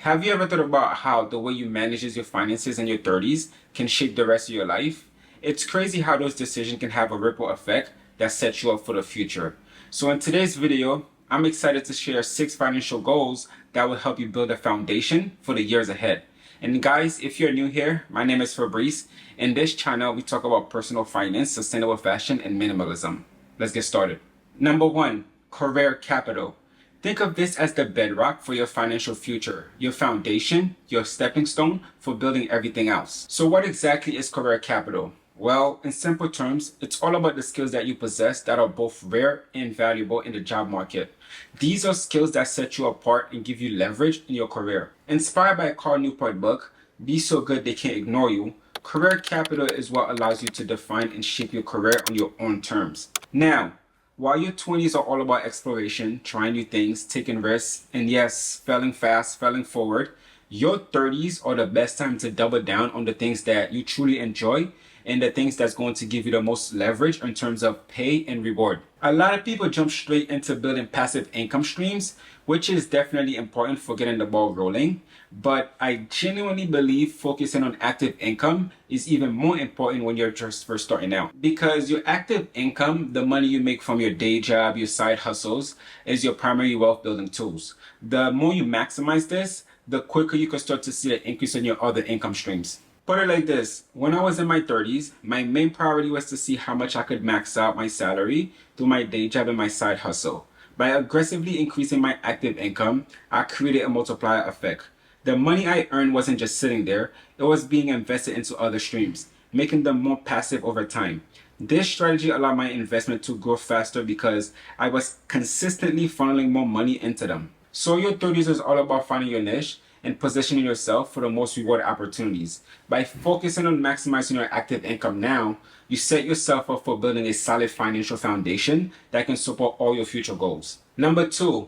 Have you ever thought about how the way you manage your finances in your 30s can shape the rest of your life? It's crazy how those decisions can have a ripple effect that sets you up for the future. So in today's video, I'm excited to share 6 financial goals that will help you build a foundation for the years ahead. And guys, if you're new here, my name is Fabrice. In this channel, we talk about personal finance, sustainable fashion, and minimalism. Let's get started. Number 1, career capital. Think of this as the bedrock for your financial future, your foundation, your stepping stone for building everything else. So what exactly is career capital? Well, in simple terms, it's all about the skills that you possess that are both rare and valuable in the job market. These are skills that set you apart and give you leverage in your career. Inspired by Carl Newport book, Be So Good They Can't Ignore You, career capital is what allows you to define and shape your career on your own terms. Now, while your 20s are all about exploration, trying new things, taking risks, and yes, failing fast, failing forward, your 30s are the best time to double down on the things that you truly enjoy and the things that's going to give you the most leverage in terms of pay and reward. A lot of people jump straight into building passive income streams, which is definitely important for getting the ball rolling. But I genuinely believe focusing on active income is even more important when you're just first starting out. Because your active income, the money you make from your day job, your side hustles, is your primary wealth building tools. The more you maximize this, the quicker you can start to see an increase in your other income streams. Put it like this, when I was in my 30s, my main priority was to see how much I could max out my salary through my day job and my side hustle. By aggressively increasing my active income, I created a multiplier effect. The money I earned wasn't just sitting there, it was being invested into other streams, making them more passive over time. This strategy allowed my investment to grow faster because I was consistently funneling more money into them. So your 30s is all about finding your niche and positioning yourself for the most rewarded opportunities. By focusing on maximizing your active income now, you set yourself up for building a solid financial foundation that can support all your future goals. Number 2,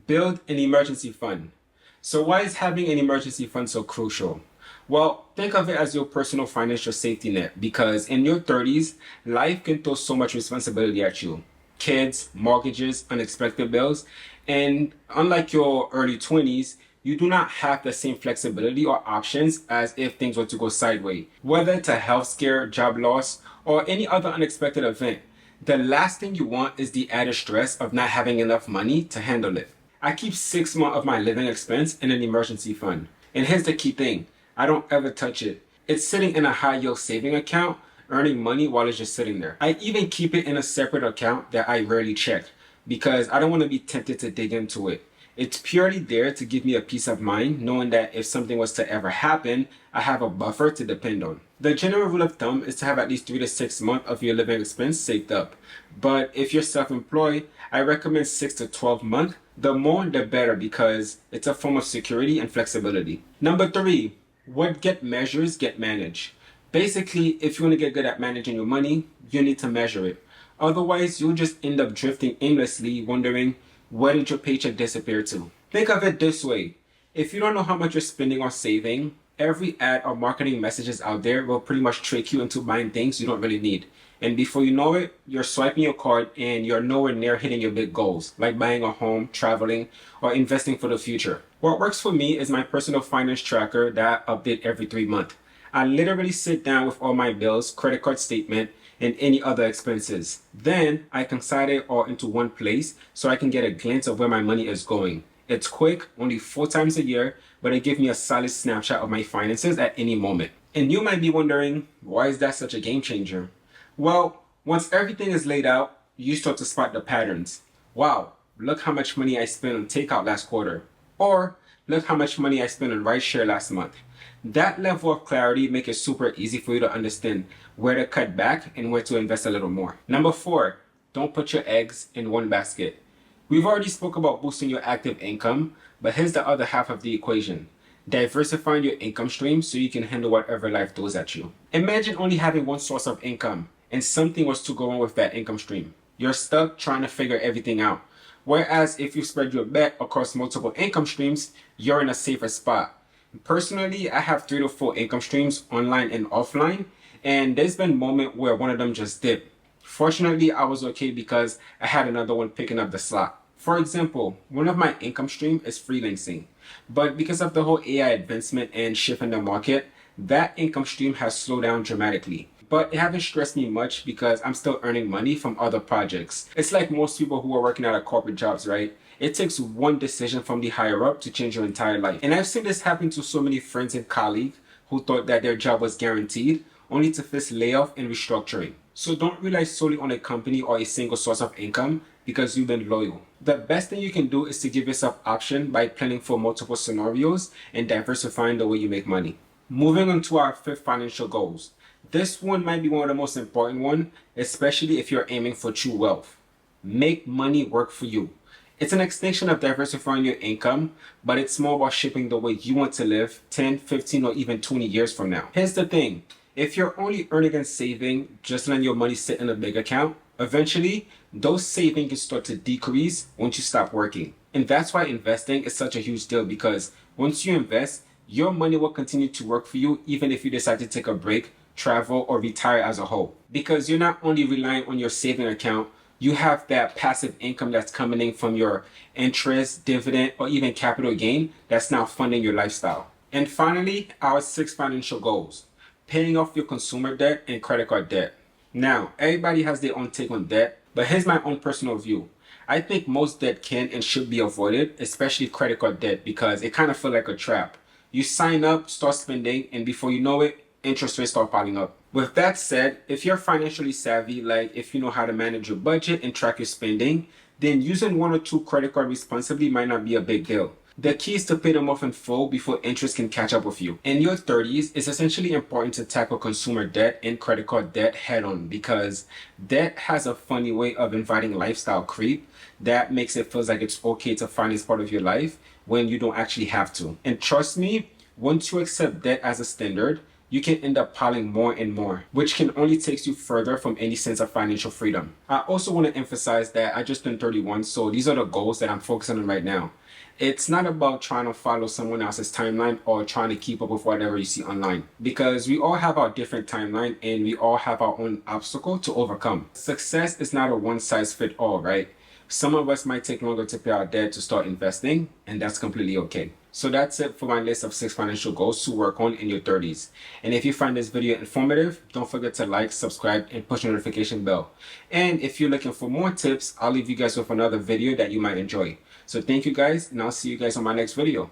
build an emergency fund. So why is having an emergency fund so crucial? Well, think of it as your personal financial safety net because in your 30s, life can throw so much responsibility at you. Kids, mortgages, unexpected bills, and unlike your early 20s, you do not have the same flexibility or options as if things were to go sideways. Whether it's a health scare, job loss, or any other unexpected event, the last thing you want is the added stress of not having enough money to handle it. I keep 6 months of my living expense in an emergency fund. And here's the key thing, I don't ever touch it. It's sitting in a high yield saving account, earning money while it's just sitting there. I even keep it in a separate account that I rarely check because I don't want to be tempted to dig into it. It's purely there to give me a peace of mind, knowing that if something was to ever happen, I have a buffer to depend on. The general rule of thumb is to have at least 3 to 6 months of your living expense saved up. But if you're self-employed, I recommend 6 to 12 months. The more, the better because it's a form of security and flexibility. Number 3, what get measures get managed. Basically, if you want to get good at managing your money, you need to measure it. Otherwise, you'll just end up drifting aimlessly, wondering, where did your paycheck disappear to? Think of it this way. If you don't know how much you're spending or saving, every ad or marketing messages out there will pretty much trick you into buying things you don't really need. And before you know it, you're swiping your card and you're nowhere near hitting your big goals, like buying a home, traveling, or investing for the future. What works for me is my personal finance tracker that I update every 3 months. I literally sit down with all my bills, credit card statement, and any other expenses. Then I consolidate it all into one place so I can get a glance of where my money is going. It's quick, only 4 times a year, but it gives me a solid snapshot of my finances at any moment. And you might be wondering, why is that such a game changer? Well, once everything is laid out, you start to spot the patterns. Wow, look how much money I spent on takeout last quarter. Or, look how much money I spent on rideshare last month. That level of clarity makes it super easy for you to understand where to cut back and where to invest a little more. Number 4, don't put your eggs in one basket. We've already spoke about boosting your active income, but here's the other half of the equation. Diversifying your income stream so you can handle whatever life throws at you. Imagine only having one source of income and something was to go wrong with that income stream. You're stuck trying to figure everything out. Whereas if you spread your bet across multiple income streams, you're in a safer spot. Personally, I have 3 to 4 income streams, online and offline, and there's been a moment where one of them just dipped. Fortunately, I was okay because I had another one picking up the slack. For example, one of my income stream is freelancing, but because of the whole AI advancement and shift in the market, that income stream has slowed down dramatically. But it hasn't stressed me much because I'm still earning money from other projects. It's like most people who are working at a corporate jobs, right? It takes one decision from the higher up to change your entire life. And I've seen this happen to so many friends and colleagues who thought that their job was guaranteed, only to face layoff and restructuring. So don't rely solely on a company or a single source of income because you've been loyal. The best thing you can do is to give yourself option by planning for multiple scenarios and diversifying the way you make money. Moving on to our fifth financial goals. This one might be one of the most important one, especially if you're aiming for true wealth. Make money work for you. It's an extension of diversifying your income, but it's more about shaping the way you want to live 10, 15, or even 20 years from now. Here's the thing. If you're only earning and saving, just letting your money sit in a big account, eventually, those savings start to decrease once you stop working. And that's why investing is such a huge deal, because once you invest, your money will continue to work for you even if you decide to take a break, travel, or retire as a whole. Because you're not only relying on your saving account, you have that passive income that's coming in from your interest, dividend, or even capital gain that's now funding your lifestyle. And finally, our six financial goals. Paying off your consumer debt and credit card debt. Now, everybody has their own take on debt, but here's my own personal view. I think most debt can and should be avoided, especially credit card debt, because it kind of feels like a trap. You sign up, start spending, and before you know it, interest rates start piling up. With that said, if you're financially savvy, like if you know how to manage your budget and track your spending, then using one or two credit cards responsibly might not be a big deal. The key is to pay them off in full before interest can catch up with you. In your 30s, it's essentially important to tackle consumer debt and credit card debt head on, because debt has a funny way of inviting lifestyle creep that makes it feel like it's okay to finance part of your life when you don't actually have to. And trust me, once you accept debt as a standard, you can end up piling more and more, which can only take you further from any sense of financial freedom. I also want to emphasize that I just turned 31, so these are the goals that I'm focusing on right now. It's not about trying to follow someone else's timeline or trying to keep up with whatever you see online, because we all have our different timeline and we all have our own obstacle to overcome. Success is not a one size fit all, right? Some of us might take longer to pay our debt to start investing, and that's completely okay. So that's it for my list of 6 financial goals to work on in your 30s. And if you find this video informative, don't forget to like, subscribe, and push the notification bell. And if you're looking for more tips, I'll leave you guys with another video that you might enjoy. So thank you guys, and I'll see you guys on my next video.